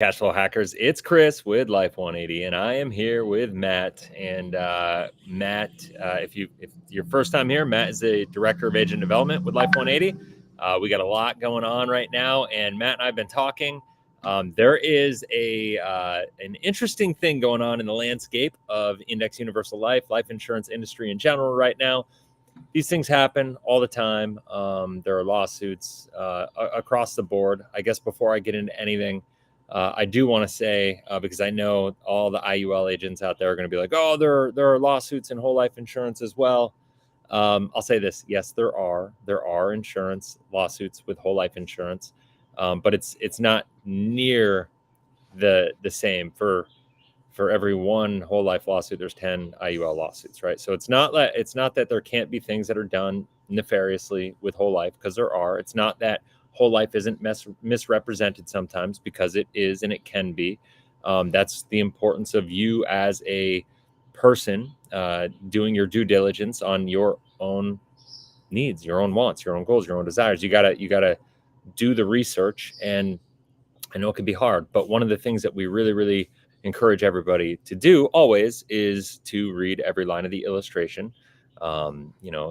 Cashflow hackers, it's Chris with Life 180, and I am here with Matt. And Matt, if your first time here, Matt is the director of agent development with Life 180. We got a lot going on right now, and Matt and I've been talking. There is an interesting thing going on in the landscape of index universal life insurance industry in general right now. These things happen all the time. There are lawsuits across the board. I guess before I get into anything, I do want to say, because I know all the IUL agents out there are going to be like, oh, there are lawsuits in whole life insurance as well. I'll say this. Yes, there are insurance lawsuits with whole life insurance, but it's not near the same. For every one whole life lawsuit, there's 10 IUL lawsuits, right? So it's not that there can't be things that are done nefariously with whole life, because there are. It's not that whole life isn't misrepresented sometimes, because it is, and it can be. That's the importance of you as a person doing your due diligence on your own needs, your own wants, your own goals, your own desires. You gotta do the research, and I know it can be hard, but one of the things that we really encourage everybody to do always is to read every line of the illustration.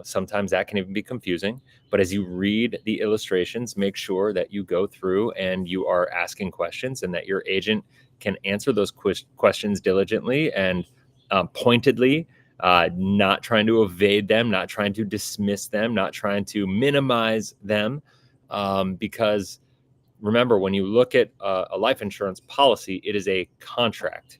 Sometimes that can even be confusing, but as you read the illustrations, make sure that you go through and you are asking questions, and that your agent can answer those questions diligently and pointedly, not trying to evade them, not trying to dismiss them, not trying to minimize them, because remember, when you look at a life insurance policy, it is a contract.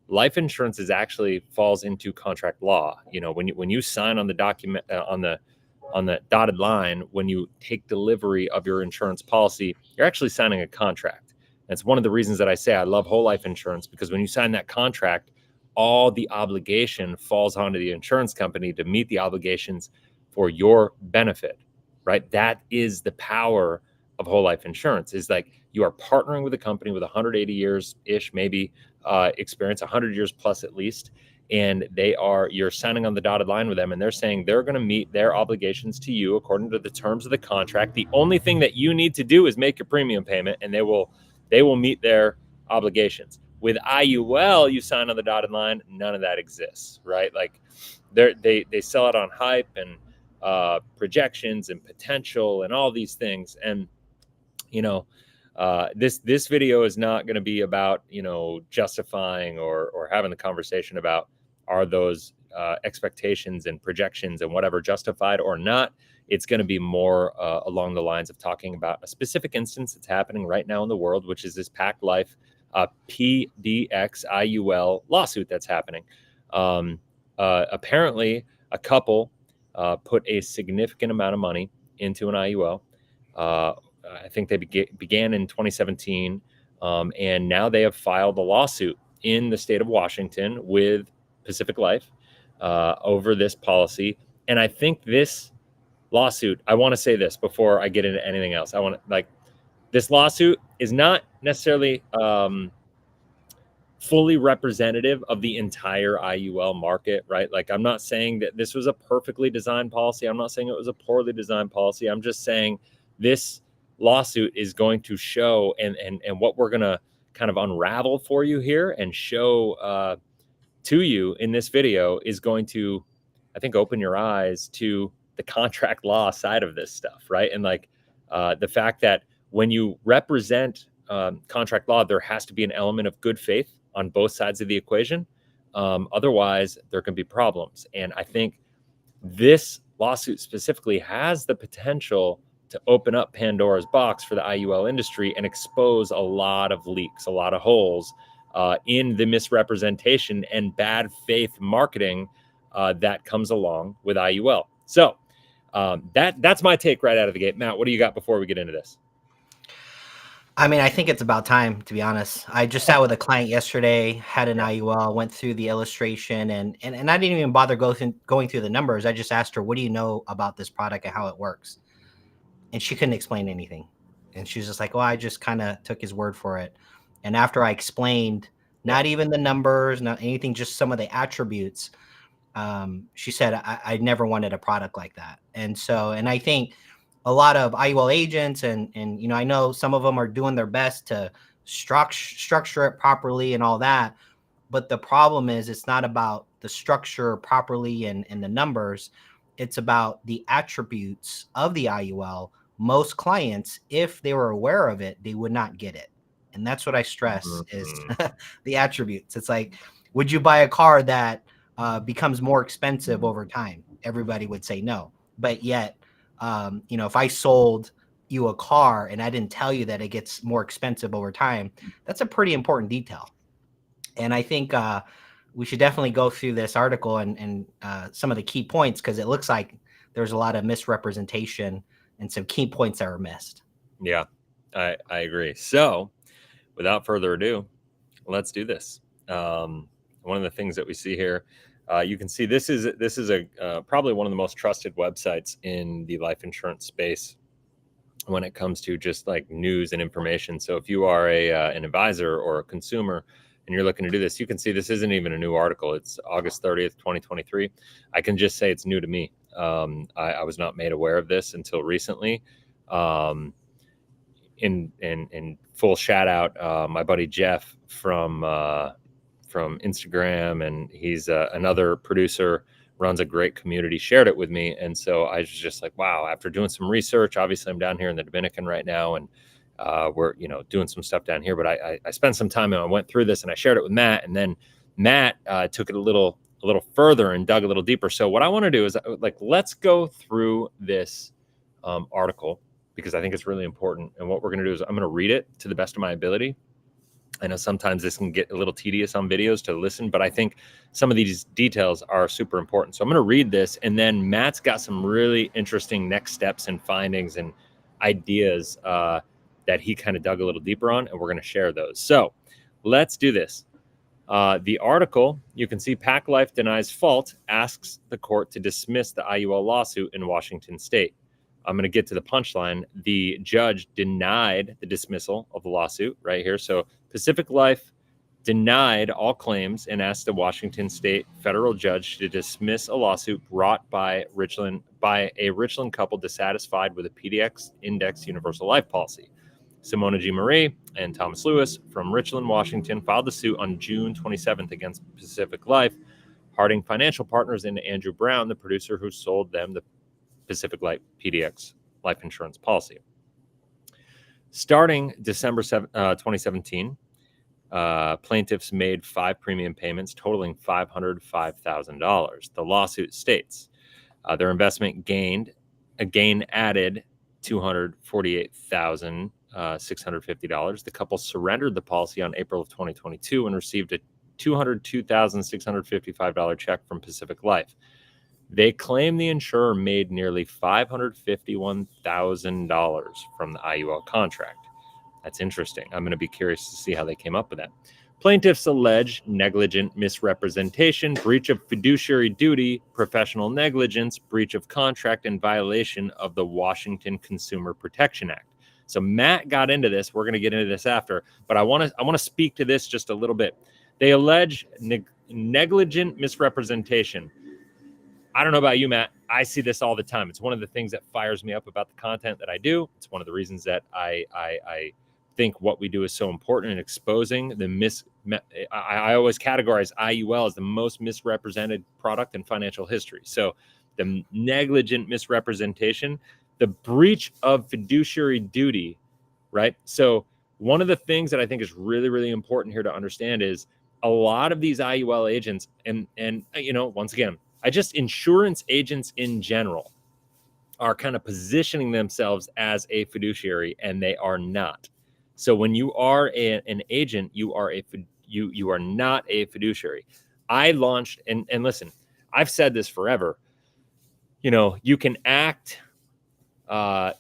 Life insurance actually falls into contract law. When you sign on the document, on the dotted line, when you take delivery of your insurance policy, you're actually signing a contract. That's one of the reasons that I say I love whole life insurance, because when you sign that contract, all the obligation falls onto the insurance company to meet the obligations for your benefit, right? That is the power of whole life insurance. Is like you are partnering with a company with 180 years ish, maybe experience, 100 years plus at least, and you're signing on the dotted line with them, and they're saying they're going to meet their obligations to you according to the terms of the contract. The only thing that you need to do is make your premium payment, and they will meet their obligations. With IUL, you sign on the dotted line, none of that exists, right? Like they sell it on hype and projections and potential and all these things. And this video is not going to be about justifying or having the conversation about are those expectations and projections and whatever justified or not. It's going to be more along the lines of talking about a specific instance that's happening right now in the world, which is this PacLife PDX IUL lawsuit that's happening. Apparently, a couple put a significant amount of money into an IUL. I think they began in 2017, and now they have filed a lawsuit in the state of Washington with PacificLife over this policy. And I think this lawsuit, I want to say this before I get into anything else. This lawsuit is not necessarily fully representative of the entire IUL market, right? Like, I'm not saying that this was a perfectly designed policy. I'm not saying it was a poorly designed policy. I'm just saying this lawsuit is going to show, and what we're going to kind of unravel for you here and show to you in this video is going to, I think, open your eyes to the contract law side of this stuff, right? And the fact that when you represent contract law, there has to be an element of good faith on both sides of the equation. Otherwise, there can be problems. And I think this lawsuit specifically has the potential to open up Pandora's box for the IUL industry and expose a lot of leaks, a lot of holes in the misrepresentation and bad faith marketing that comes along with IUL. So that's my take right out of the gate. Matt, what do you got before we get into this? I mean, I think it's about time, to be honest. I just sat with a client yesterday, had an IUL, went through the illustration, and I didn't even bother going through the numbers. I just asked her, what do you know about this product and how it works? And she couldn't explain anything. And she was just like, well, I just kind of took his word for it. And after I explained, not even the numbers, not anything, just some of the attributes, she said, I never wanted a product like that. And I think a lot of IUL agents and I know some of them are doing their best to structure it properly and all that. But the problem is it's not about the structure properly and the numbers. It's about the attributes of the IUL. Most clients, if they were aware of it, they would not get it. And that's what I stress is the attributes. It's like, would you buy a car that becomes more expensive over time? Everybody would say no. But yet, if I sold you a car and I didn't tell you that it gets more expensive over time, that's a pretty important detail. And I think we should definitely go through this article and some of the key points, because it looks like there's a lot of misrepresentation and some key points that were missed. Yeah, I agree. So without further ado, let's do this. One of the things that we see here, you can see this is a probably one of the most trusted websites in the life insurance space when it comes to just like news and information. So if you are an advisor or a consumer and you're looking to do this, you can see this isn't even a new article. It's August 30th, 2023. I can just say it's new to me. I was not made aware of this until recently. In full shout out, my buddy Jeff from Instagram, and he's another producer, runs a great community, shared it with me. And so I was just like, wow, after doing some research, obviously I'm down here in the Dominican right now, and we're doing some stuff down here, but I spent some time and I went through this and I shared it with Matt, and then Matt took it a little further and dug a little deeper. So what I want to do is let's go through this article, because I think it's really important. And what we're going to do is I'm going to read it to the best of my ability. I know sometimes this can get a little tedious on videos to listen, but I think some of these details are super important. So I'm going to read this, and then Matt's got some really interesting next steps and findings and ideas that he kind of dug a little deeper on, and we're going to share those. So let's do this. The article, you can see PacLife denies fault, asks the court to dismiss the IUL lawsuit in Washington state. I'm going to get to the punchline. The judge denied the dismissal of the lawsuit right here. So PacificLife denied all claims and asked the Washington state federal judge to dismiss a lawsuit brought by a Richland couple dissatisfied with a PDX index universal life policy. Simona G. Marie and Thomas Lewis from Richland, Washington, filed the suit on June 27th against PacificLife, Harding Financial Partners, and Andrew Brown, the producer who sold them the PacificLife PDX life insurance policy. Starting December 2017, plaintiffs made 5 premium payments totaling $505,000. The lawsuit states their investment added $248,650. The couple surrendered the policy on April of 2022 and received a $202,655 check from PacificLife. They claim the insurer made nearly $551,000 from the IUL contract. That's interesting. I'm going to be curious to see how they came up with that. Plaintiffs allege negligent misrepresentation, breach of fiduciary duty, professional negligence, breach of contract, and violation of the Washington Consumer Protection Act. So Matt got into this. We're going to get into this after, but I want to speak to this just a little bit. They allege negligent misrepresentation. I don't know about you, Matt. I see this all the time. It's one of the things that fires me up about the content that I do. It's one of the reasons that I think what we do is so important in exposing the I always categorize IUL as the most misrepresented product in financial history. So the negligent misrepresentation, the breach of fiduciary duty, right? So one of the things that I think is really, really important here to understand is a lot of these IUL agents, and once again, insurance agents in general are kind of positioning themselves as a fiduciary, and they are not. So when you are an agent, you are not a fiduciary. I launched, and listen, I've said this forever. You can act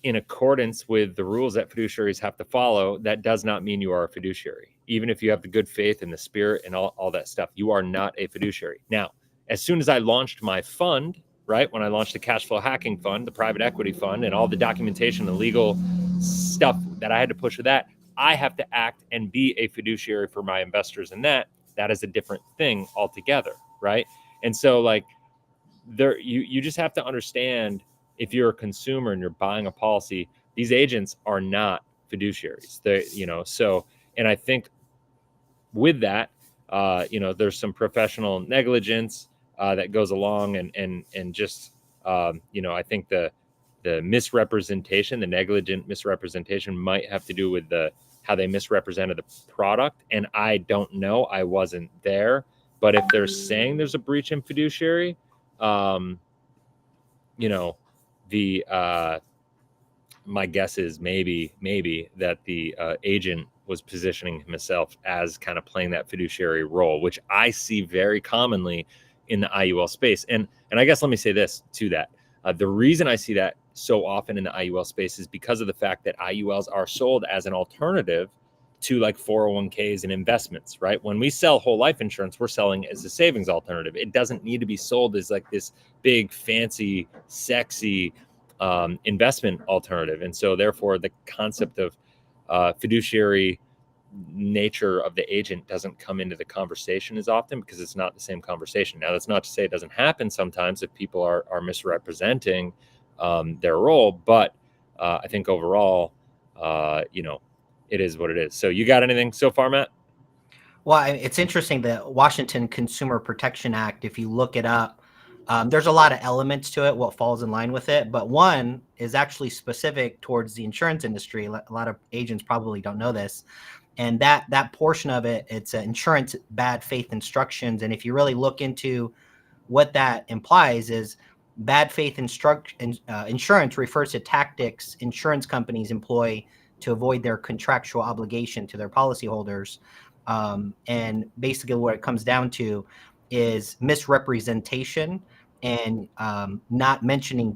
in accordance with the rules that fiduciaries have to follow. That does not mean you are a fiduciary. Even if you have the good faith and the spirit and all that stuff, you are not a fiduciary. Now, as soon as I launched my fund, right, when I launched the Cashflow hacking fund, the private equity fund, and all the documentation and legal stuff that I had to push with that, I have to act and be a fiduciary for my investors. And that is a different thing altogether, right? And so you just have to understand, if you're a consumer and you're buying a policy, these agents are not fiduciaries. So And I think with that, there's some professional negligence that goes along, and just I think the misrepresentation, the negligent misrepresentation, might have to do with how they misrepresented the product. And I don't know, I wasn't there, but if they're saying there's a breach in fiduciary, um, the my guess is maybe that the agent was positioning himself as kind of playing that fiduciary role, which I see very commonly in the IUL space. And I guess let me say this to that. The reason I see that so often in the IUL space is because of the fact that IULs are sold as an alternative to like 401ks and investments, right? When we sell whole life insurance, we're selling as a savings alternative. It doesn't need to be sold as like this big, fancy, sexy investment alternative. And so therefore the concept of fiduciary nature of the agent doesn't come into the conversation as often, because it's not the same conversation. Now, that's not to say it doesn't happen sometimes if people are misrepresenting their role, but I think overall, it is what it is. So you got anything so far, Matt? Well, it's interesting, the Washington Consumer Protection Act, if you look it up, there's a lot of elements to it, what falls in line with it, but one is actually specific towards the insurance industry. A lot of agents probably don't know this. And that portion of it, it's insurance bad faith instructions. And if you really look into what that implies, is bad faith insurance refers to tactics insurance companies employ to avoid their contractual obligation to their policyholders. And basically what it comes down to is misrepresentation and not mentioning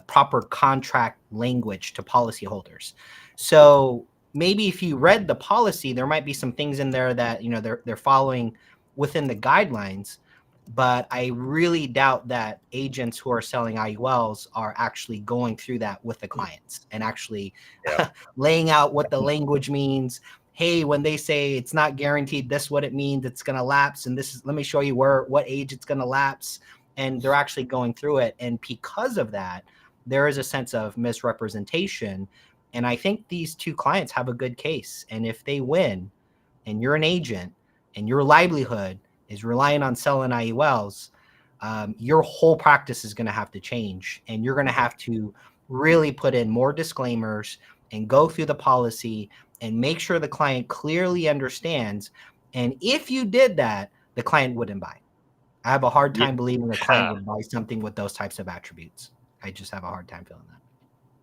proper contract language to policyholders. So maybe if you read the policy, there might be some things in there that they're following within the guidelines, but I really doubt that agents who are selling IULs are actually going through that with the clients and actually laying out what the language means. Hey, when they say it's not guaranteed, this is what it means, it's going to lapse, and this is, let me show you what age it's going to lapse. And they're actually going through it. And because of that, there is a sense of misrepresentation. And I think these two clients have a good case. And if they win, and you're an agent, and your livelihood is relying on selling IULs, your whole practice is going to have to change. And you're going to have to really put in more disclaimers and go through the policy and make sure the client clearly understands. And if you did that, the client wouldn't buy. I have a hard time believing the client would buy something with those types of attributes. I just have a hard time feeling that.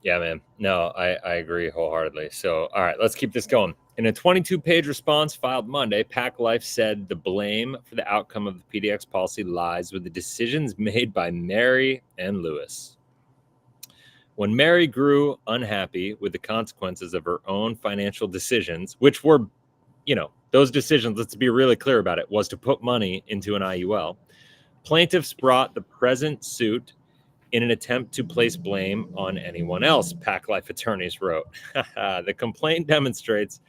Yeah, man. No, I agree wholeheartedly. So, all right, let's keep this going. In a 22-page response filed Monday, PacLife said the blame for the outcome of the PDX policy lies with the decisions made by Mary and Lewis. When Mary grew unhappy with the consequences of her own financial decisions, which were, those decisions, let's be really clear about it, was to put money into an IUL, plaintiffs brought the present suit in an attempt to place blame on anyone else, PacLife attorneys wrote. The complaint demonstrates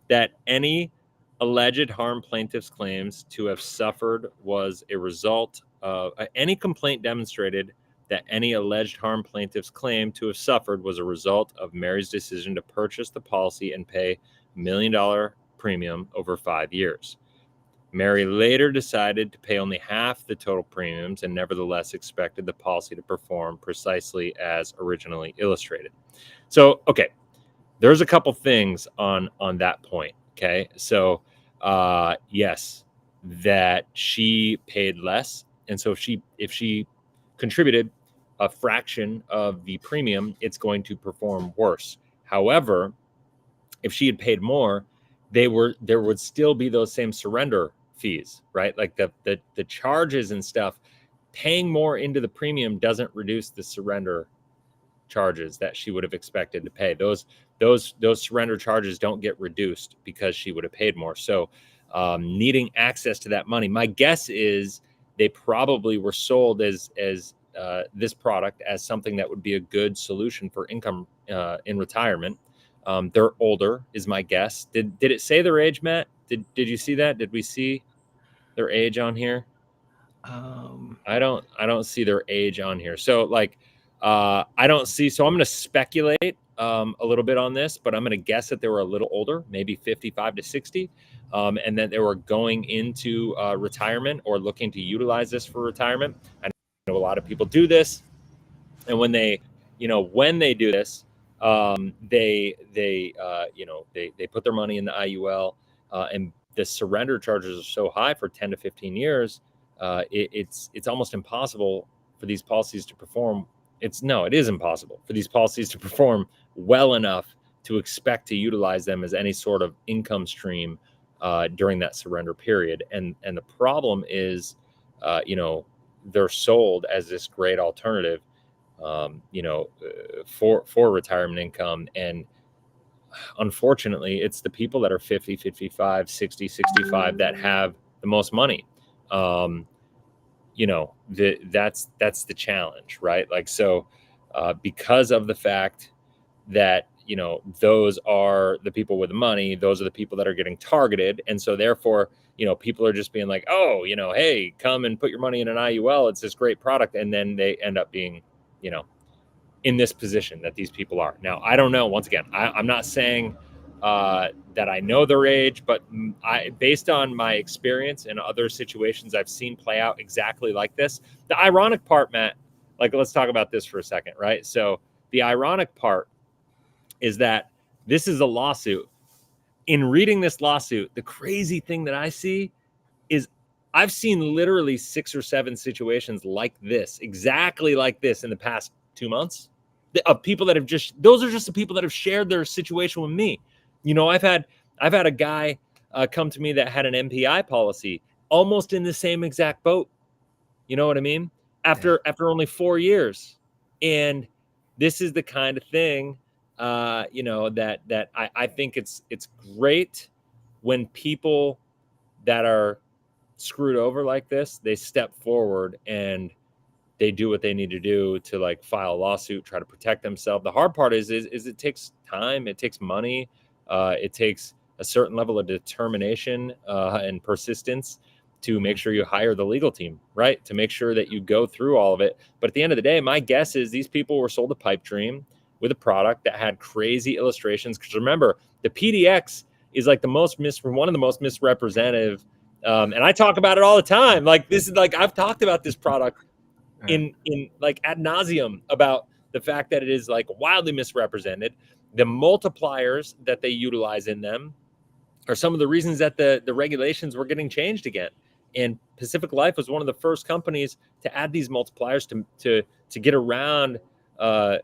that any alleged harm plaintiffs claims to have suffered was a result of any complaint demonstrated that any alleged harm plaintiffs claim to have suffered was a result of Mary's decision to purchase the policy and pay $1 million premium over 5 years. Mary later decided to pay only half the total premiums and nevertheless expected the policy to perform precisely as originally illustrated. So, okay, there's a couple things on that point. Okay, so yes, that she paid less, and so if she contributed a fraction of the premium, it's going to perform worse. However, if she had paid more, there would still be those same surrender fees, right? Like the charges and stuff. Paying more into the premium doesn't reduce the surrender charges that she would have expected to pay. Those surrender charges don't get reduced because she would have paid more. So needing access to that money, my guess is they probably were sold as this product as something that would be a good solution for income in retirement. They're older, is my guess. Did it say their age, Matt? Did you see that? Did we see their age on here? I don't see their age on here. So like I don't see, so I'm going to speculate a little bit on this, but I'm going to guess that they were a little older, maybe 55 to 60, and that they were going into retirement or looking to utilize this for retirement. I know a lot of people do this, and when they do this, they put their money in the IUL, and the surrender charges are so high for 10 to 15 years. It's almost impossible for these policies to perform. It is impossible for these policies to perform well enough to expect to utilize them as any sort of income stream during that surrender period. And the problem is, they're sold as this great alternative, for retirement income. And unfortunately, it's the people that are 50, 55, 60, 65 that have the most money. That's the challenge, right? Like, so because of the fact that, those are the people with the money, those are the people that are getting targeted. And so therefore, people are just being like, oh, hey, come and put your money in an IUL. It's this great product. And then they end up being, in this position that these people are. Now, I don't know. Once again, I'm not saying that I know their age, but based on my experience in other situations I've seen play out exactly like this. The ironic part, Matt, like, let's talk about this for a second, right? So the ironic part is that this is a lawsuit. In reading this lawsuit, the crazy thing that I see is I've seen literally 6 or 7 situations like this, exactly like this, in the past 2 months, of people that have those are just the people that have shared their situation with me. I've had a guy come to me that had an MPI policy almost in the same exact boat. You know what I mean? After only 4 years. And this is the kind of thing, that I think it's great when people that are screwed over like this, they step forward and they do what they need to do to, like, file a lawsuit, try to protect themselves. The hard part is it takes time, it takes money, it takes a certain level of determination and persistence to make sure you hire the legal team, right? To make sure that you go through all of it. But at the end of the day, my guess is these people were sold a pipe dream with a product that had crazy illustrations. Because remember, the PDX is like one of the most misrepresentative. And I talk about it all the time. Like, this is like, I've talked about this product in like ad nauseum about the fact that it is like wildly misrepresented. The multipliers that they utilize in them are some of the reasons that the regulations were getting changed again. And PacificLife was one of the first companies to add these multipliers to get around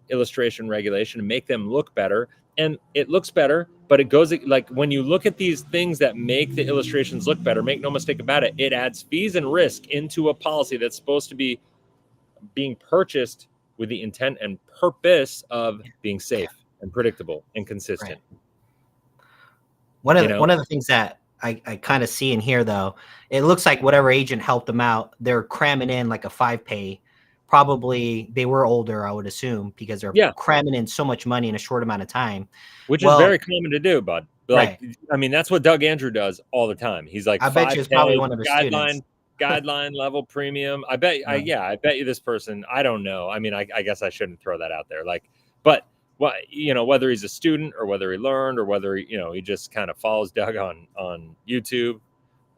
illustration regulation and make them look better. And it looks better, but it goes, like, when you look at these things that make the illustrations look better, make no mistake about it, it adds fees and risk into a policy that's supposed to be being purchased with the intent and purpose of being safe and predictable and consistent. Right. One of the things that I kind of see in here, though, it looks like whatever agent helped them out, they're cramming in like a 5-pay. Probably they were older, I would assume, because they're cramming in so much money in a short amount of time. Which is very common to do, bud. Like, right. I mean, that's what Doug Andrew does all the time. He's like, I bet you it's probably one of his students. Guideline level premium. I bet you this person, I don't know. I mean, I guess I shouldn't throw that out there. Like, but whether he's a student or whether he learned or whether he just kind of follows Doug on YouTube,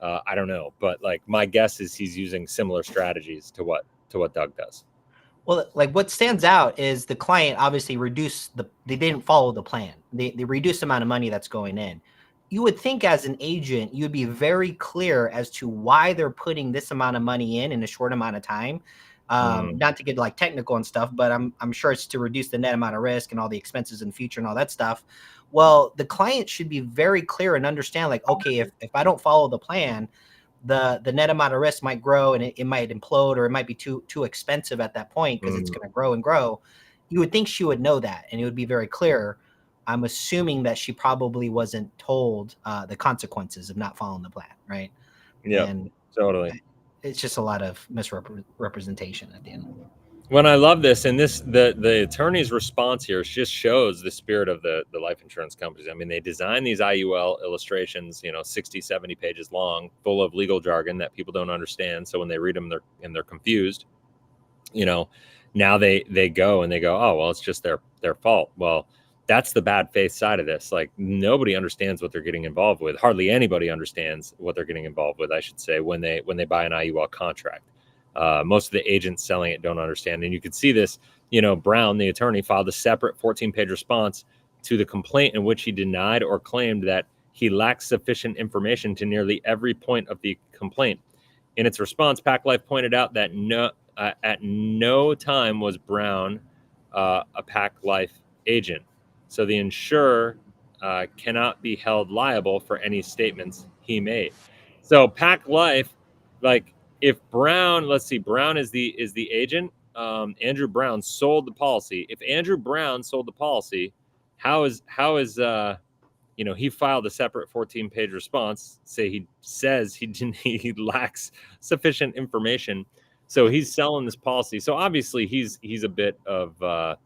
I don't know. But, like, my guess is he's using similar strategies to what Doug does. Well, like, what stands out is the client obviously they didn't follow the plan. They reduced the amount of money that's going in. You would think as an agent, you'd be very clear as to why they're putting this amount of money in a short amount of time. Not to get like technical and stuff, but I'm sure it's to reduce the net amount of risk and all the expenses in the future and all that stuff. Well, the client should be very clear and understand, like, okay, if I don't follow the plan, the net amount of risk might grow and it might implode, or it might be too expensive at that point because it's going to grow and grow. You would think she would know that, and it would be very clear. I'm assuming that she probably wasn't told the consequences of not following the plan, right? Yeah, and totally. It's just a lot of misrepresentation at the end. When I love this, and the attorney's response here just shows the spirit of the life insurance companies. I mean, they design these IUL illustrations, 60, 70 pages long, full of legal jargon that people don't understand. So when they read them, they're confused. Now they go and they go, oh, well, it's just their fault. Well, that's the bad faith side of this. Like, nobody understands what they're getting involved with. Hardly anybody understands what they're getting involved with, I should say, when they buy an IUL contract. Most of the agents selling it don't understand. And you can see this, Brown, the attorney, filed a separate 14-page response to the complaint in which he denied or claimed that he lacks sufficient information to nearly every point of the complaint. In its response, PacLife pointed out that at no time was Brown a PacLife agent. So the insurer cannot be held liable for any statements he made. So PacLife, like, if Brown, let's see, Brown is the agent. Andrew Brown sold the policy. If Andrew Brown sold the policy, how is he filed a separate 14-page response. He says he lacks sufficient information, so he's selling this policy. So obviously he's a bit of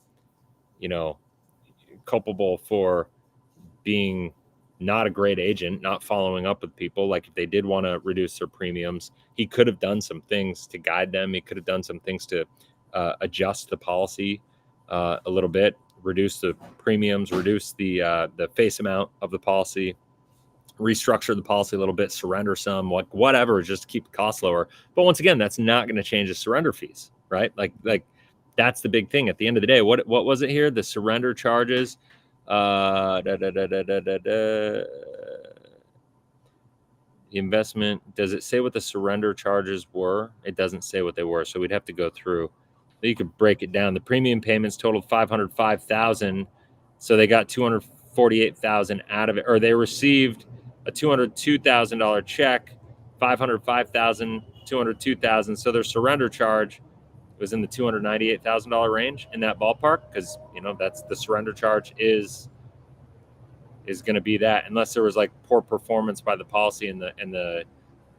culpable for being not a great agent, not following up with people. Like, if they did want to reduce their premiums, he could have done some things to guide them. He could have done some things to adjust the policy a little bit, reduce the premiums, reduce the face amount of the policy, restructure the policy a little bit, surrender some, whatever, just to keep the costs lower. But once again, that's not going to change the surrender fees, right? Like that's the big thing. At the end of the day, what was it here? The surrender charges. The investment, does it say what the surrender charges were? It doesn't say what they were, so we'd have to go through. You could break it down. The premium payments totaled $505,000, so they got $248,000 out of it, or they received a $202,000 check, $505,000, $202,000. So their surrender charge was in the $298,000 range, in that ballpark, because that's the surrender charge is going to be that, unless there was like poor performance by the policy and the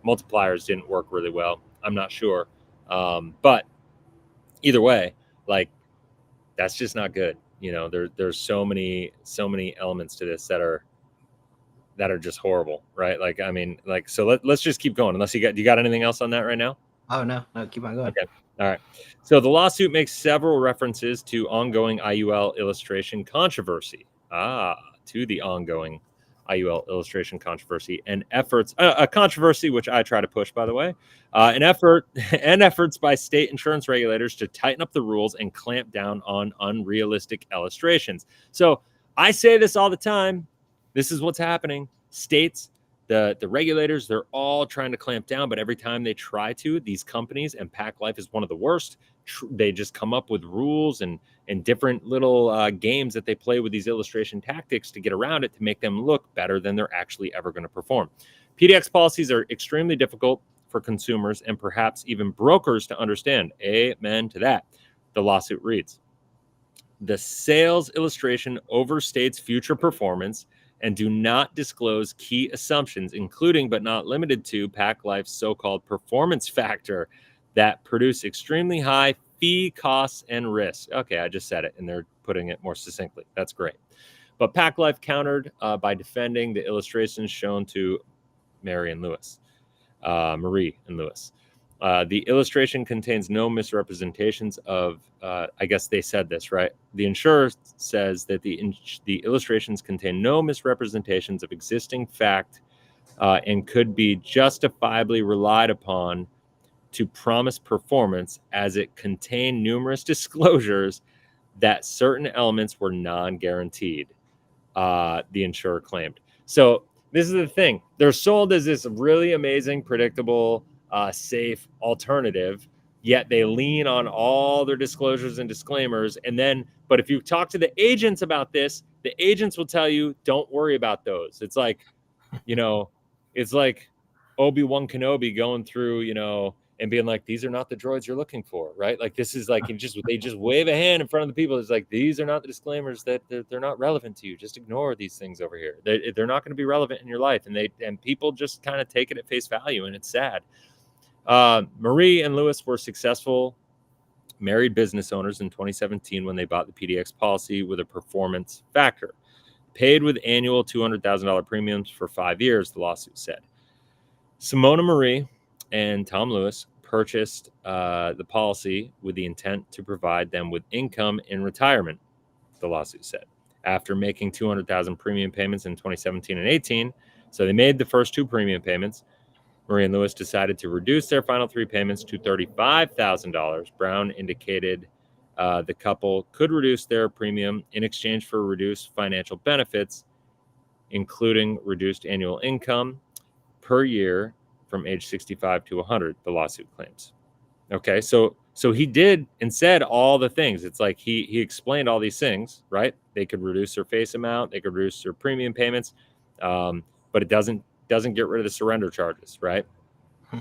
multipliers didn't work really well. I'm not sure, but either way, like, that's just not good. There's so many elements to this that are just horrible, right? Like, I mean, like, so let's just keep going. Unless you got anything else on that right now? Oh, no, keep on going. Okay. All right. So the lawsuit makes several references to ongoing IUL illustration controversy. To the ongoing IUL illustration controversy and efforts, a controversy which I try to push, by the way, efforts by state insurance regulators to tighten up the rules and clamp down on unrealistic illustrations. So I say this all the time. This is what's happening. States, the regulators, they're all trying to clamp down, but every time they try to, these companies, and PacLife is one of the worst, they just come up with rules and different little games that they play with these illustration tactics to get around it, to make them look better than they're actually ever going to perform. PDX policies are extremely difficult for consumers and perhaps even brokers to understand. Amen to that. The lawsuit reads, the sales illustration overstates future performance and do not disclose key assumptions, including but not limited to PacLife's so-called performance factor that produce extremely high fee costs and risks. Okay, I just said it, and they're putting it more succinctly. That's great. But PacLife countered by defending the illustrations shown to Marie and Lewis. The illustration contains no misrepresentations of, I guess they said this, right? The insurer says that the illustrations contain no misrepresentations of existing fact and could be justifiably relied upon to promise performance, as it contained numerous disclosures that certain elements were non-guaranteed, the insurer claimed. So this is the thing. They're sold as this really amazing, predictable, safe alternative, yet they lean on all their disclosures and disclaimers. And then, but if you talk to the agents about this, the agents will tell you, don't worry about those. It's like, it's like Obi-Wan Kenobi going through, and being like, these are not the droids you're looking for, right? Like, this is like, they just wave a hand in front of the people. It's like, these are not the disclaimers, that they're not relevant to you. Just ignore these things over here. They're not going to be relevant in your life. And people just kind of take it at face value, and it's sad. Marie and Lewis were successful married business owners in 2017 when they bought the PDX policy with a performance factor, paid with annual $200,000 premiums for 5 years, the lawsuit said. Simona Marie and Tom Lewis purchased the policy with the intent to provide them with income in retirement, the lawsuit said. after making 200,000 premium payments in 2017 and 18. So they made the first 2 premium payments. Marie and Lewis decided to reduce their final 3 payments to $35,000. Brown indicated the couple could reduce their premium in exchange for reduced financial benefits, including reduced annual income per year from age 65 to 100, the lawsuit claims. Okay, so he did and said all the things. It's like he explained all these things, right? They could reduce their face amount, they could reduce their premium payments, but it doesn't get rid of the surrender charges, right?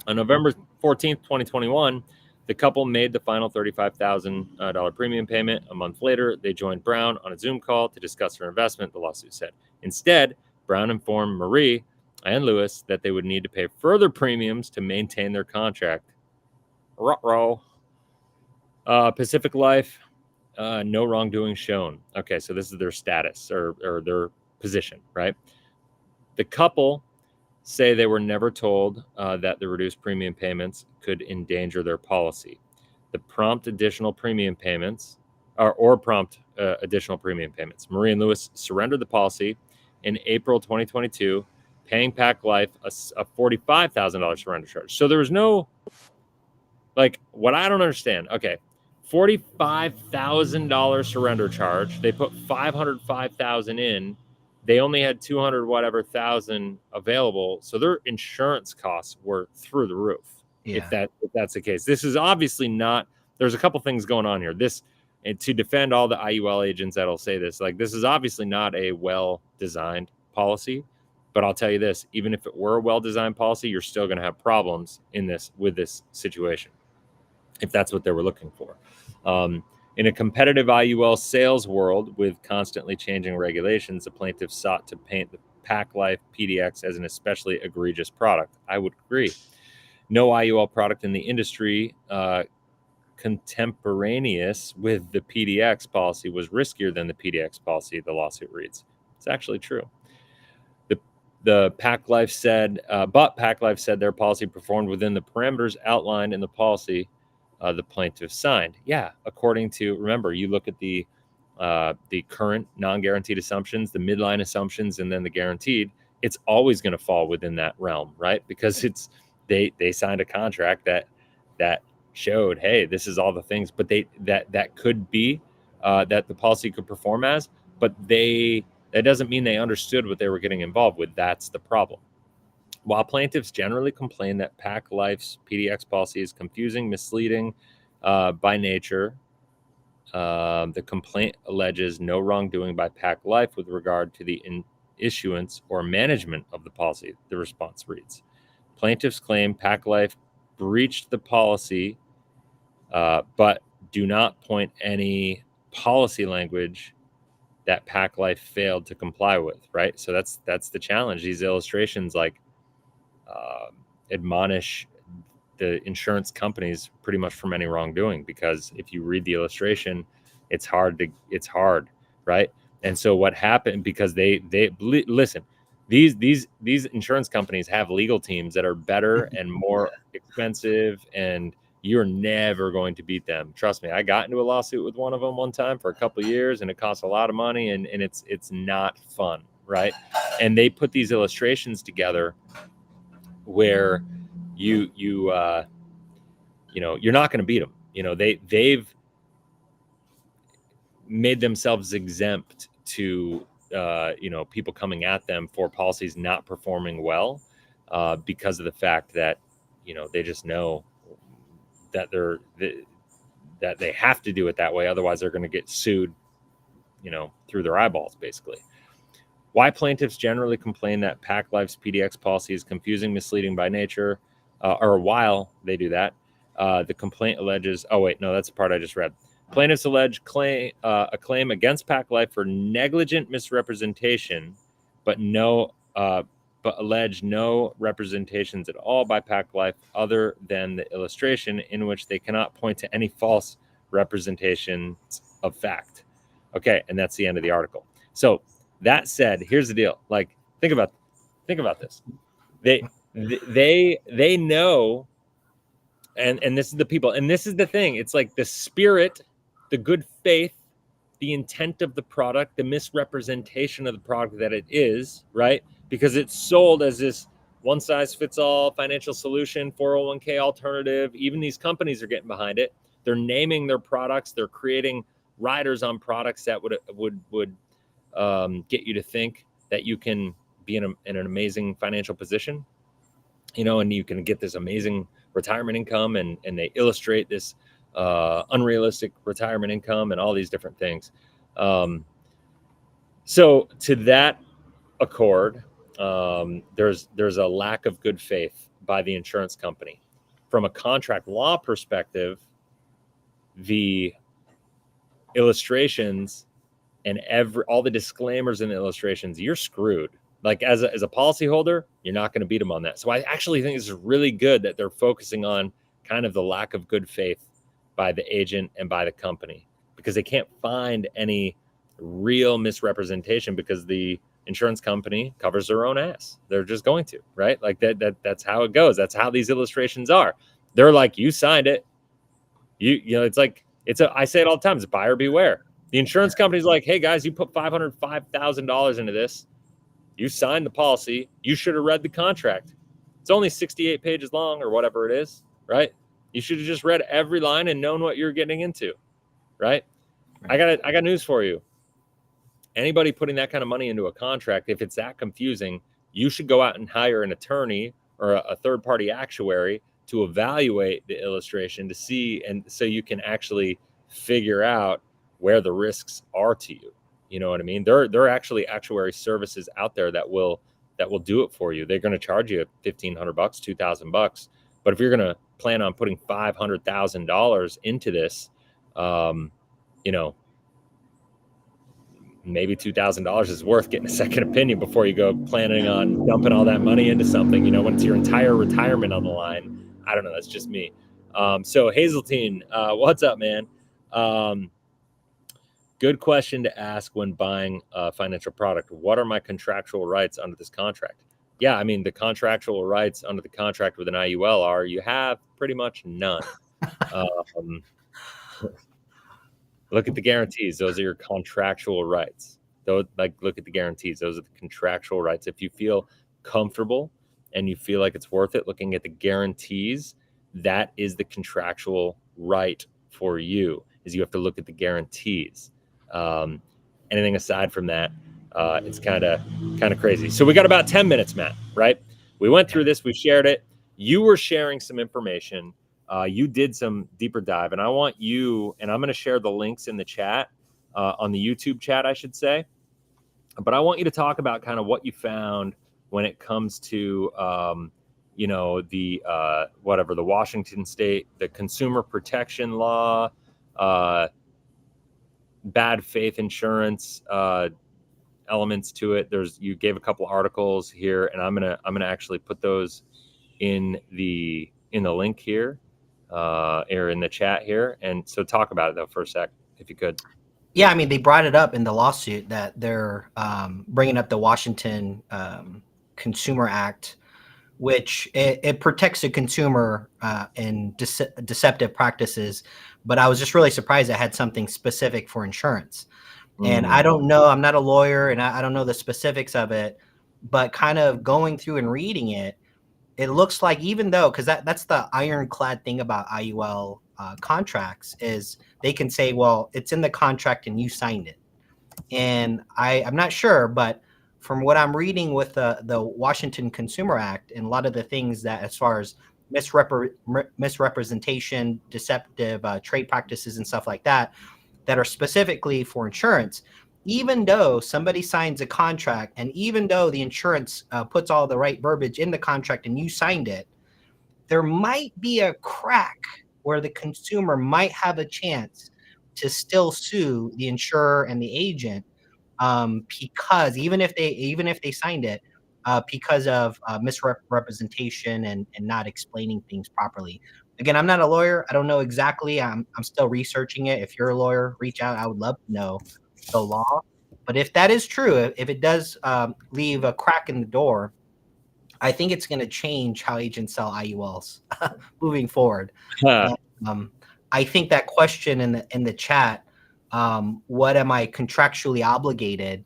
On November 14th, 2021, the couple made the final $35,000 premium payment. A month later, they joined Brown on a Zoom call to discuss their investment, the lawsuit said. Instead, Brown informed Marie and Lewis that they would need to pay further premiums to maintain their contract. Ruh-roh. PacificLife, no wrongdoing shown. Okay, so this is their status or their position, right? The couple say they were never told that the reduced premium payments could endanger their policy. The prompt additional premium payments, or prompt additional premium payments. Marie and Lewis surrendered the policy in April 2022, paying PacLife a $45,000 surrender charge. So there was no, like, what I don't understand. Okay, $45,000 surrender charge. They put $505,000 in. They only had 200 whatever thousand available, so their insurance costs were through the roof. Yeah. If that's the case, this is obviously not. There's a couple things going on here. This, and to defend all the IUL agents that'll say this, like, this is obviously not a well-designed policy. But I'll tell you this: even if it were a well-designed policy, you're still going to have problems with this situation, if that's what they were looking for. In a competitive IUL sales world with constantly changing regulations, the plaintiffs sought to paint the PacLife PDX as an especially egregious product. I would agree. No IUL product in the industry contemporaneous with the PDX policy was riskier than the PDX policy, the lawsuit reads. It's actually true. But PacLife said their policy performed within the parameters outlined in the policy the plaintiff signed. Yeah, according to, remember, you look at the current non-guaranteed assumptions, the midline assumptions, and then the guaranteed. It's always going to fall within that realm, right? Because they signed a contract that showed, hey, this is all the things, but that could be that the policy could perform as, but that doesn't mean they understood what they were getting involved with. That's the problem. While plaintiffs generally complain that PacLife's PDX policy is confusing, misleading by nature, the complaint alleges no wrongdoing by PacLife with regard to the issuance or management of the policy, the response reads. Plaintiffs claim PacLife breached the policy, but do not point any policy language that PacLife failed to comply with, right? So that's the challenge. These illustrations, like, admonish the insurance companies pretty much from any wrongdoing, because if you read the illustration, it's hard, right? And so what happened, because they listen, these insurance companies have legal teams that are better and more expensive, and you're never going to beat them. Trust me, I got into a lawsuit with one of them one time for a couple of years, and it cost a lot of money, and it's not fun, right? And they put these illustrations together where you're not going to beat them. They've made themselves exempt to people coming at them for policies not performing well, because of the fact that they just know that that they have to do it that way, otherwise they're going to get sued through their eyeballs, basically. Why plaintiffs generally complain that PacLife's PDX policy is confusing, misleading by nature, or while they do that, the complaint alleges, oh wait, no, that's the part I just read. Plaintiffs allege a claim against PacLife for negligent misrepresentation, but allege no representations at all by PacLife other than the illustration, in which they cannot point to any false representations of fact. Okay, and that's the end of the article. So that said, here's the deal. Like, think about this. They know, and this is the people, and this is the thing. It's like the spirit, the good faith the intent of the product, the misrepresentation of the product that it is, right? Because it's sold as this one size fits all financial solution, 401k alternative. Even these companies are getting behind it. They're naming their products. They're creating riders on products that would get you to think that you can be in an amazing financial position, and you can get this amazing retirement income, and they illustrate this unrealistic retirement income and all these different things. So to that accord, there's a lack of good faith by the insurance company. From a contract law perspective, the illustrations and all the disclaimers and illustrations, you're screwed. Like as a policyholder, you're not going to beat them on that. So I actually think it's really good that they're focusing on kind of the lack of good faith by the agent and by the company, because they can't find any real misrepresentation, because the insurance company covers their own ass. They're just going to, right? Like that's how it goes. That's how these illustrations are. They're like, you signed it. You know, it's like, I say it all the time, it's buyer beware. The insurance company's like, hey guys, you put $505,000 into this. You signed the policy. You should have read the contract. It's only 68 pages long or whatever it is, right? You should have just read every line and known what you're getting into, right? I got news for you. Anybody putting that kind of money into a contract, if it's that confusing, you should go out and hire an attorney or a third-party actuary to evaluate the illustration to see, and so you can actually figure out where the risks are to you. You know what I mean? There are actually actuary services out there that will do it for you. They're going to charge you $1,500, $2,000. But if you're going to plan on putting $500,000 into this, maybe $2,000 is worth getting a second opinion before you go planning on dumping all that money into something, when it's your entire retirement on the line. I don't know. That's just me. So Hazeltine, what's up, man? Good question to ask when buying a financial product. What are my contractual rights under this contract? Yeah, I mean, the contractual rights under the contract with an IUL are you have pretty much none. Look at the guarantees. Those are your contractual rights. Look at the guarantees. Those are the contractual rights. If you feel comfortable and you feel like it's worth it looking at the guarantees, that is the contractual right for you, is you have to look at the guarantees. Anything aside from that, it's kind of crazy. So we got about 10 minutes, Matt, right? We went through this. We shared it. You were sharing some information. You did some deeper dive, and I want you, and I'm going to share the links in the chat, on the YouTube chat, I should say. But I want you to talk about kind of what you found when it comes to, the Washington State, the consumer protection law, bad faith insurance elements to it. You gave a couple articles here, and I'm gonna actually put those in the link here, or in the chat here. And so talk about it though for a sec, if you could. Yeah, I mean, they brought it up in the lawsuit that they're bringing up the Washington Consumer Act, which it protects the consumer in deceptive practices. But I was just really surprised it had something specific for insurance. And I don't know, I'm not a lawyer, and I don't know the specifics of it, but kind of going through and reading it, it looks like, even though, because that's the ironclad thing about IUL contracts, is they can say, well, it's in the contract and you signed it. And I'm not sure, but from what I'm reading with the Washington Consumer Act and a lot of the things that, as far as misrepresentation, deceptive trade practices and stuff like that are specifically for insurance, even though somebody signs a contract and even though the insurance puts all the right verbiage in the contract and you signed it, there might be a crack where the consumer might have a chance to still sue the insurer and the agent, because even if they signed it, because of misrepresentation and not explaining things properly. Again, I'm not a lawyer. I don't know exactly. I'm still researching it. If you're a lawyer, reach out. I would love to know the law. But if that is true, if it does leave a crack in the door, I think it's going to change how agents sell IULs moving forward. And, I think that question in the chat What am I contractually obligated,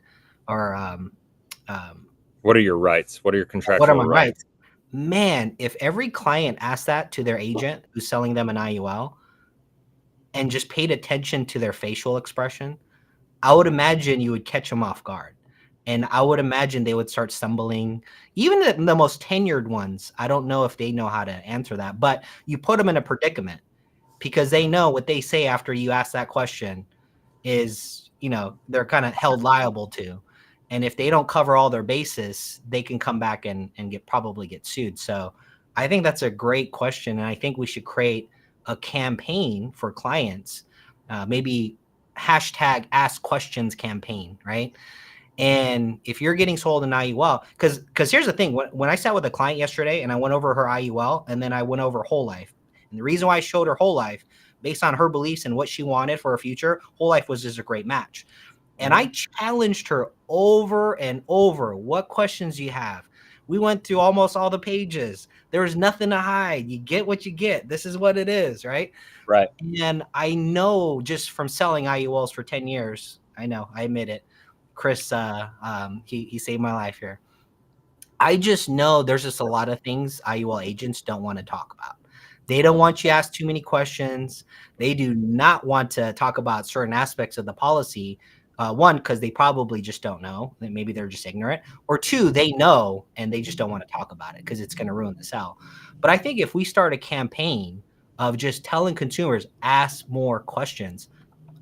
or what are your rights? What are your what are contractual my rights? rights? Man, if every client asked that to their agent who's selling them an IUL and just paid attention to their facial expression, I would imagine you would catch them off guard. And I would imagine they would start stumbling. Even the most tenured ones, I don't know if they know how to answer that, but you put them in a predicament because they know what they say after you ask that question is, they're kind of held liable to. And if they don't cover all their bases, they can come back and probably get sued. So I think that's a great question. And I think we should create a campaign for clients, maybe hashtag ask questions campaign, right? And if you're getting sold an IUL, because here's the thing, when I sat with a client yesterday and I went over her IUL and then I went over whole life, and the reason why I showed her whole life based on her beliefs and what she wanted for her future, whole life was just a great match. And I challenged her over and over. What questions do you have? We went through almost all the pages. There was nothing to hide. You get what you get. This is what it is, right? Right. And I know just from selling IULs for 10 years, I know, I admit it. Chris, he saved my life here. I just know there's just a lot of things IUL agents don't want to talk about. They don't want you to ask too many questions. They do not want to talk about certain aspects of the policy. One, because they probably just don't know. Maybe they're just ignorant. Or two, they know and they just don't want to talk about it because it's going to ruin the sell. But I think if we start a campaign of just telling consumers, ask more questions,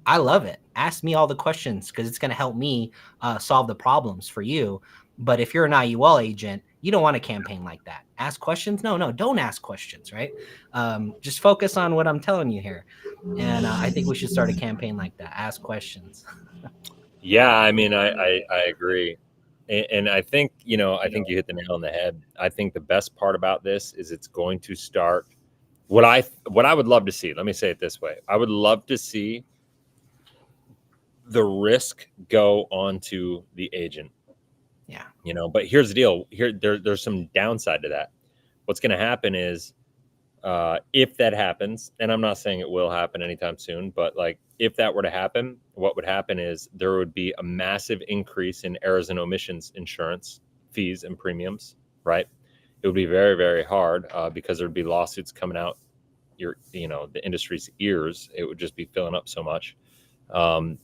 I love it. Ask me all the questions because it's going to help me solve the problems for you. But if you're an IUL agent, you don't want a campaign like that. Ask questions? No, don't ask questions, right? Just focus on what I'm telling you here. And I think we should start a campaign like that. Ask questions. Yeah, I mean, I agree. And I think, I think you hit the nail on the head. I think the best part about this is it's going to start what I would love to see. Let me say it this way. I would love to see the risk go onto the agent. Yeah. But here's the deal. There's some downside to that. What's going to happen is, if that happens, and I'm not saying it will happen anytime soon, but like if that were to happen, what would happen is there would be a massive increase in errors and omissions insurance fees and premiums, right? It would be very, very hard because there would be lawsuits coming out the industry's ears. It would just be filling up so much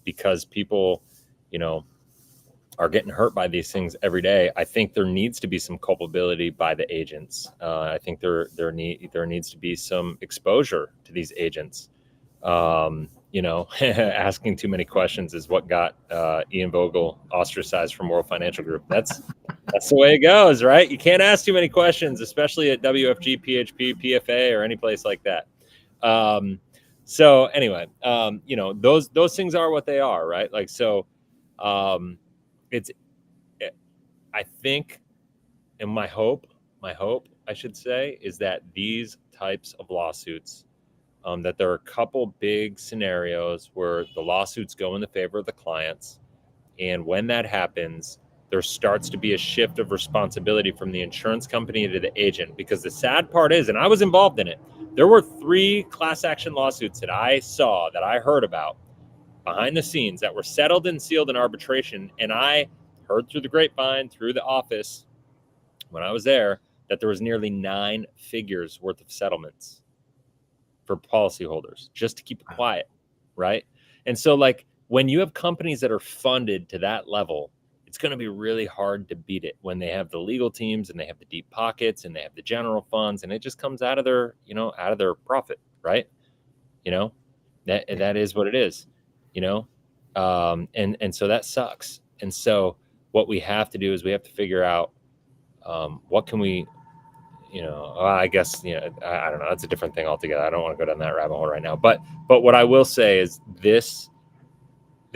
because people, you know, are getting hurt by these things every day. I think there needs to be some culpability by the agents. I think there needs to be some exposure to these agents. Asking too many questions is what got Ian Vogel ostracized from World Financial Group. That's the way it goes, right? You can't ask too many questions, especially at WFG, PHP, PFA, or any place like that. So anyway, those things are what they are, right? Like so. It's I think, and my hope I should say, is that these types of lawsuits, that there are a couple big scenarios where the lawsuits go in the favor of the clients, and when that happens, there starts to be a shift of responsibility from the insurance company to the agent. Because the sad part is, and I was involved in it, there were 3 class action lawsuits that I heard about behind the scenes that were settled and sealed in arbitration. And I heard through the grapevine, through the office, when I was there, that there was nearly 9 figures worth of settlements for policyholders just to keep it quiet, right? And so, like, when you have companies that are funded to that level, it's going to be really hard to beat it when they have the legal teams and they have the deep pockets and they have the general funds, and it just comes out of their, out of their profit, right? That is what it is, and so that sucks. And so what we have to do is we have to figure out, what can we, I guess, I don't know. That's a different thing altogether. I don't want to go down that rabbit hole right now. But what I will say is this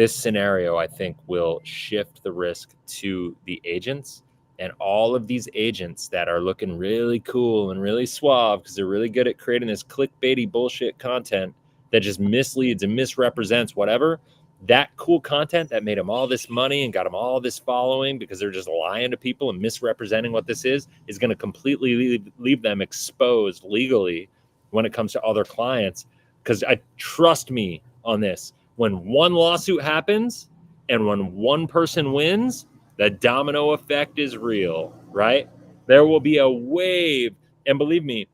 scenario, I think, will shift the risk to the agents, and all of these agents that are looking really cool and really suave because they're really good at creating this clickbaity bullshit content that just misleads and misrepresents whatever. That cool content that made them all this money and got them all this following because they're just lying to people and misrepresenting what this is going to completely leave them exposed legally when it comes to other clients. Because trust me on this, when one lawsuit happens and when one person wins, the domino effect is real, right? There will be a wave. And believe me,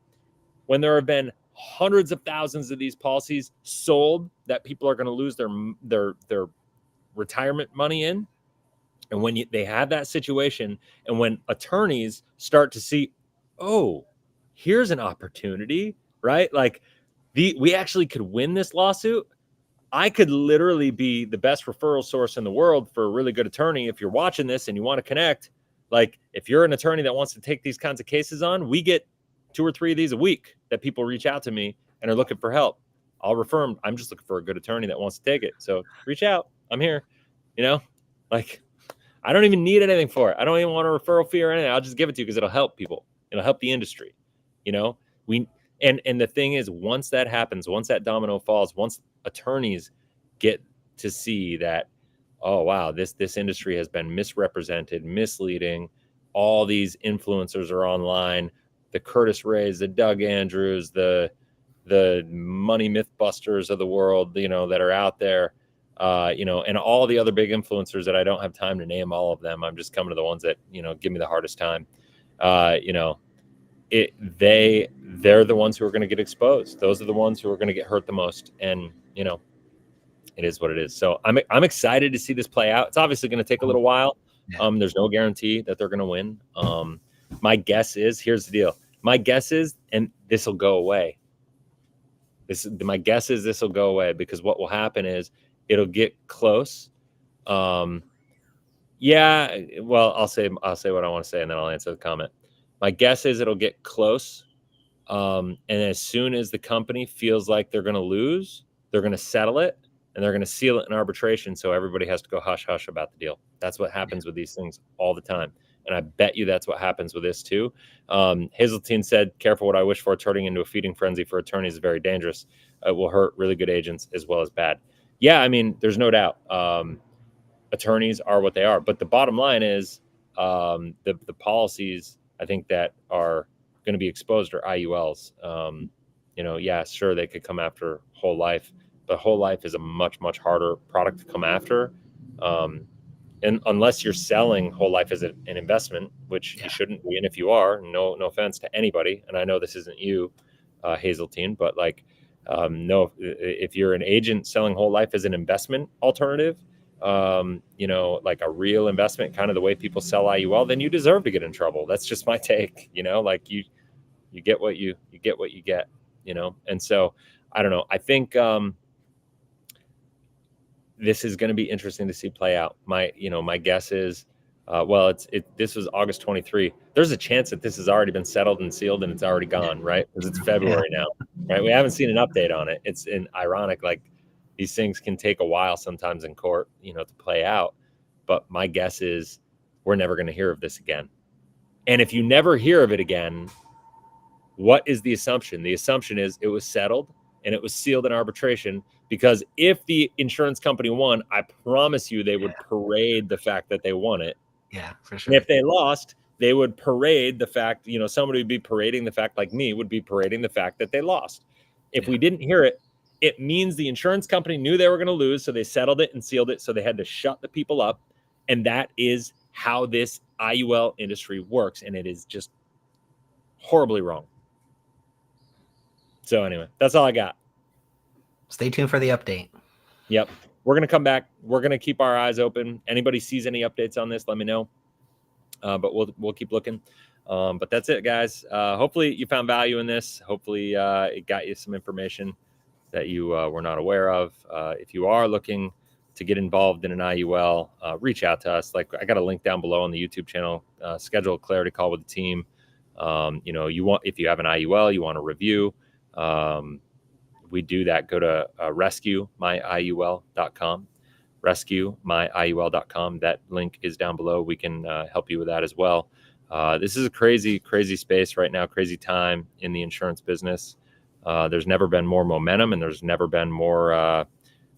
when there have been hundreds of thousands of these policies sold that people are going to lose their retirement money in, and when they have that situation, and when attorneys start to see, oh, here's an opportunity, right? Like we actually could win this lawsuit. I could literally be the best referral source in the world for a really good attorney. If you're watching this and you want to connect, like if you're an attorney that wants to take these kinds of cases on, we get 2 or 3 of these a week that people reach out to me and are looking for help. I'll refer them. I'm just looking for a good attorney that wants to take it. So reach out. I'm here. Like I don't even need anything for it. I don't even want a referral fee or anything. I'll just give it to you because it'll help people. It'll help the industry. We and the thing is, once that happens, once that domino falls, once attorneys get to see that, oh wow, this industry has been misrepresented, misleading. All these influencers are online. The Curtis Rays, the Doug Andrews, the money mythbusters of the world, that are out there. And all the other big influencers that I don't have time to name all of them. I'm just coming to the ones that, give me the hardest time. They're the ones who are going to get exposed. Those are the ones who are going to get hurt the most. And, it is what it is. So I'm excited to see this play out. It's obviously going to take a little while. Yeah. There's no guarantee that they're going to win. My guess is, here's the deal. My guess is, and this will go away. My guess is this will go away because what will happen is it'll get close. Yeah, well, I'll say what I want to say, and then I'll answer the comment. My guess is it'll get close. And as soon as the company feels like they're going to lose, they're going to settle it and they're going to seal it in arbitration. So everybody has to go hush hush about the deal. That's what happens with these things all the time. And I bet you that's what happens with this too. Hazeltine said, careful what I wish for, turning into a feeding frenzy for attorneys is very dangerous. It will hurt really good agents as well as bad. Yeah, I mean, there's no doubt. Attorneys are what they are. But the bottom line is the policies, I think, that are going to be exposed are IULs. Yeah, sure, they could come after whole life, but whole life is a much, much harder product to come after. And unless you're selling whole life as an investment, which you shouldn't be. And if you are, no offense to anybody. And I know this isn't you, Hazeltine, but no, if you're an agent selling whole life as an investment alternative, like a real investment, kind of the way people sell IUL, then you deserve to get in trouble. That's just my take, you get what you get, And so I don't know. I think, this is going to be interesting to see play out. My guess is, this was August 23. There's a chance that this has already been settled and sealed and it's already gone, right? Because it's February now, right? We haven't seen an update on it. It's ironic, like these things can take a while sometimes in court, to play out. But my guess is we're never going to hear of this again. And if you never hear of it again, what is the assumption? The assumption is it was settled and it was sealed in arbitration, because if the insurance company won, I promise you they would parade the fact that they won it. Yeah, for sure. And if they lost, they would parade the fact, somebody would be parading the fact, like me would be parading the fact that they lost. If we didn't hear it, it means the insurance company knew they were going to lose, so they settled it and sealed it, so they had to shut the people up. And that is how this IUL industry works, and it is just horribly wrong. So anyway, that's all I got. Stay tuned for the update. Yep. We're going to come back. We're going to keep our eyes open. Anybody sees any updates on this, let me know. But we'll keep looking. But that's it, guys. Hopefully you found value in this. Hopefully it got you some information that you were not aware of. If you are looking to get involved in an IUL, reach out to us. Like I got a link down below on the YouTube channel. Schedule a clarity call with the team. If you have an IUL, you want to review. We do that. Go to rescuemyiul.com. rescuemyiul.com. That link is down below. We can help you with that as well. This is a crazy, crazy space right now, crazy time in the insurance business. There's never been more momentum, and there's never been more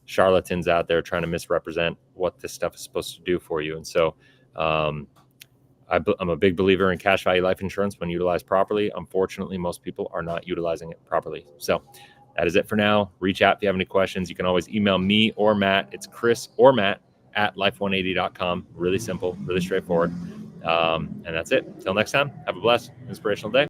charlatans out there trying to misrepresent what this stuff is supposed to do for you. And so I'm a big believer in cash value life insurance when utilized properly. Unfortunately, most people are not utilizing it properly. So That is it for now. Reach out if you have any questions. You can always email me or Matt. It's Chris or Matt at life180.com. Really simple, really straightforward. And that's it. Till next time, have a blessed, inspirational day.